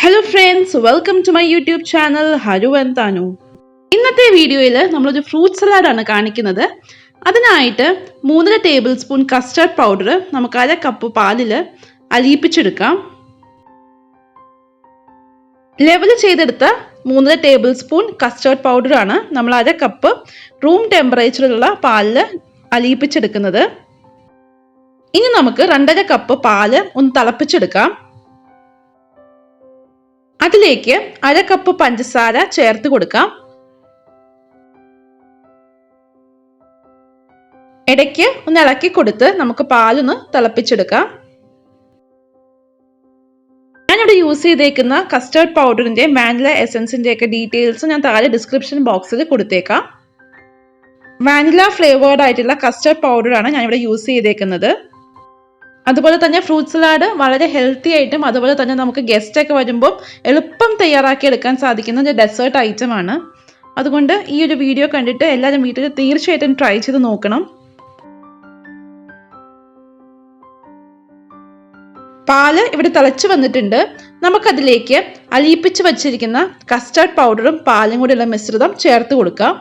Hello friends, welcome to my YouTube channel Haru and Tanu. ഇന്നത്തെ വീഡിയോയിൽ നമ്മളൊരു fruit salad ആണ് കാണിക്കുന്നത്. അതിനായിട്ട് 3 ടേബിൾ സ്പൂൺ കസ്റ്റർഡ് പൗഡർ നമുക്ക് 1/2 കപ്പ് പാലിൽ അലിയിപ്പിച്ചെടുക്കാം. ലെവൽ ചെയ്തെടുത്ത 3 ടേബിൾ സ്പൂൺ കസ്റ്റർഡ് പൗഡർ ആണ് നമ്മൾ 1/2 കപ്പ് റൂം ടെമ്പറേച്ചറിലുള്ള പാലിൽ അലിയിപ്പിച്ചെടുക്കുന്നത്. ഇനി നമുക്ക് 2.5 കപ്പ് പാല് ഒന്ന് തിളപ്പിച്ചെടുക്കാം. അതിലേക്ക് 1/2 കപ്പ് പഞ്ചസാര ചേർത്ത് കൊടുക്കാം. ഇടയ്ക്ക് ഒന്ന് ഇളക്കി കൊടുത്ത് നമുക്ക് പാലൊന്ന് തിളപ്പിച്ചെടുക്കാം. ഞാനിവിടെ യൂസ് ചെയ്തേക്കുന്ന കസ്റ്റർഡ് പൗഡറിന്റെ വാനില എസൻസിന്റെ ഒക്കെ ഡീറ്റെയിൽസ് ഞാൻ താഴെ ഡിസ്ക്രിപ്ഷൻ ബോക്സിൽ കൊടുത്തേക്കാം. വാനില ഫ്ലേവേർഡ് ആയിട്ടുള്ള കസ്റ്റർഡ് പൗഡറാണ് ഞാനിവിടെ യൂസ് ചെയ്തേക്കുന്നത്. അതുപോലെ തന്നെ ഫ്രൂട്ട് സലാഡ് വളരെ ഹെൽത്തി ആയിട്ടും അതുപോലെ തന്നെ നമുക്ക് ഗസ്റ്റ് ഒക്കെ വരുമ്പോൾ എളുപ്പം തയ്യാറാക്കി എടുക്കാൻ സാധിക്കുന്ന ഒരു ഡെസേർട്ട് ഐറ്റം ആണ്. അതുകൊണ്ട് ഈ ഒരു വീഡിയോ കണ്ടിട്ട് എല്ലാവരും വീട്ടിൽ തീർച്ചയായിട്ടും ട്രൈ ചെയ്ത് നോക്കണം. പാല് ഇവിടെ തിളച്ച് വന്നിട്ടുണ്ട്. നമുക്കതിലേക്ക് അലിയിപ്പിച്ച് വച്ചിരിക്കുന്ന കസ്റ്റർഡ് പൗഡറും പാലും കൂടിയുള്ള മിശ്രിതം ചേർത്ത് കൊടുക്കാം.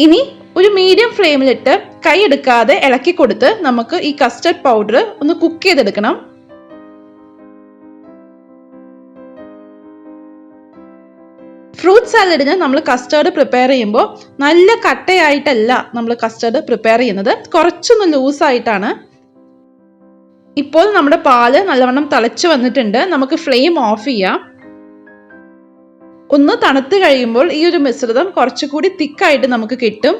ഇനി ഒരു മീഡിയം ഫ്ലെയിമിലിട്ട് കൈ എടുക്കാതെ ഇളക്കി കൊടുത്ത് നമുക്ക് ഈ കസ്റ്റർഡ് പൗഡർ ഒന്ന് കുക്ക് ചെയ്തെടുക്കണം. ഫ്രൂട്ട് സാലഡിന് നമ്മൾ കസ്റ്റർഡ് പ്രിപ്പയർ ചെയ്യുമ്പോൾ നല്ല കട്ടയായിട്ടല്ല നമ്മൾ കസ്റ്റർഡ് പ്രിപ്പയർ ചെയ്യുന്നത്, കുറച്ചൊന്ന് ലൂസായിട്ടാണ്. ഇപ്പോൾ നമ്മുടെ പാല് നല്ലവണ്ണം തിളച്ച് വന്നിട്ടുണ്ട്. നമുക്ക് ഫ്ലെയിം ഓഫ് ചെയ്യാം. ഒന്ന് തണുത്ത് കഴിയുമ്പോൾ ഈ ഒരു മിശ്രിതം കുറച്ചുകൂടി തിക്കായിട്ട് നമുക്ക് കിട്ടും.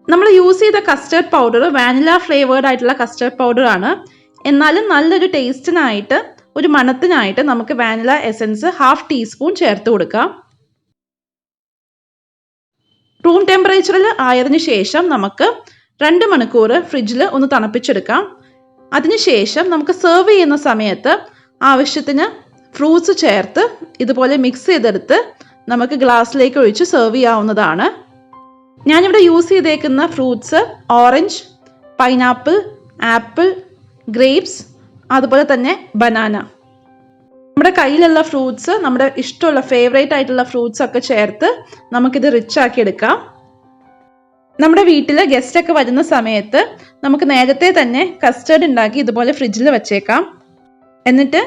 നമ്മൾ യൂസ് ചെയ്ത കസ്റ്റർഡ് പൗഡർ വാനില ഫ്ലേവേർഡ് ആയിട്ടുള്ള കസ്റ്റർഡ് പൗഡർ ആണ്. എന്നാലും നല്ലൊരു ടേസ്റ്റിനായിട്ട് ഒരു മണത്തിനായിട്ട് നമുക്ക് വാനില എസൻസ് 1/2 ടീസ്പൂൺ ചേർത്ത് കൊടുക്കാം. റൂം ടെമ്പറേച്ചറിൽ ആയതിനു ശേഷം നമുക്ക് 2 മണിക്കൂർ ഫ്രിഡ്ജിൽ ഒന്ന് തണുപ്പിച്ചെടുക്കാം. അതിനുശേഷം നമുക്ക് സെർവ് ചെയ്യുന്ന സമയത്ത് ആവശ്യത്തിന് ഫ്രൂട്ട്സ് ചേർത്ത് ഇതുപോലെ മിക്സ് ചെയ്തെടുത്ത് നമുക്ക് ഗ്ലാസ്സിലേക്ക് ഒഴിച്ച് സെർവ് ചെയ്യാവുന്നതാണ്. ഞാനിവിടെ യൂസ് ചെയ്തേക്കുന്ന fruits orange, pineapple, apple, grapes, അതുപോലെ തന്നെ ബനാന. നമ്മുടെ കയ്യിലുള്ള ഫ്രൂട്ട്സ്, നമ്മുടെ ഇഷ്ടമുള്ള ഫേവറേറ്റ് ആയിട്ടുള്ള ഫ്രൂട്ട്സ് ഒക്കെ ചേർത്ത് നമുക്കിത് റിച്ച് ആക്കി എടുക്കാം. നമ്മുടെ വീട്ടിൽ ഗസ്റ്റ് ഒക്കെ വരുന്ന സമയത്ത് നമുക്ക് നേരത്തെ തന്നെ കസ്റ്റർഡ് ഉണ്ടാക്കി ഇതുപോലെ ഫ്രിഡ്ജിൽ വെച്ചേക്കാം. എന്നിട്ട്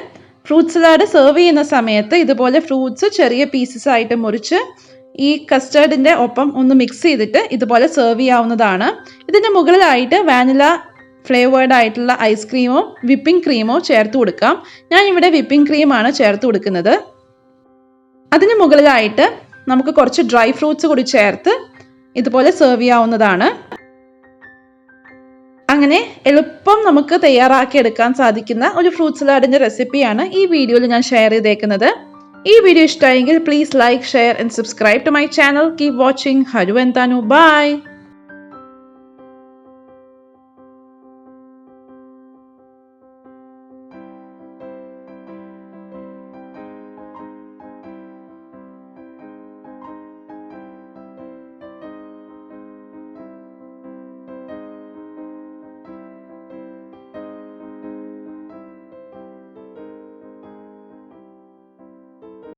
ഫ്രൂട്ട് സലാഡ് സെർവ് ചെയ്യുന്ന സമയത്ത് ഇതുപോലെ ഫ്രൂട്ട്സ് ചെറിയ പീസസ് ആയിട്ട് മുറിച്ച് ഈ കസ്റ്റർഡിന്റെ ഒപ്പം ഒന്ന് മിക്സ് ചെയ്തിട്ട് ഇതുപോലെ സെർവ് ചെയ്യാവുന്നതാണ്. ഇതിന്റെ മുകളിലായിട്ട് വാനില ഫ്ലേവേർഡ് ആയിട്ടുള്ള ഐസ്ക്രീമോ വിപ്പിംഗ് ക്രീമോ ചേർത്ത് കൊടുക്കാം. ഞാൻ ഇവിടെ വിപ്പിംഗ് ക്രീമാണ് ചേർത്ത് കൊടുക്കുന്നത്. അതിന് മുകളിലായിട്ട് നമുക്ക് കുറച്ച് ഡ്രൈ ഫ്രൂട്ട്സ് കൂടി ചേർത്ത് ഇതുപോലെ സെർവ് ചെയ്യാവുന്നതാണ്. അങ്ങനെ എളുപ്പം നമുക്ക് തയ്യാറാക്കി എടുക്കാൻ സാധിക്കുന്ന ഒരു ഫ്രൂട്ട് സലാഡിന്റെ റെസിപ്പിയാണ് ഈ വീഡിയോയിൽ ഞാൻ ഷെയർ ചെയ്തേക്കുന്നത്. ഈ വീഡിയോ ഇഷ്ടമായെങ്കിൽ please like, share and subscribe to my channel. Keep watching. Haru and Thanu. By.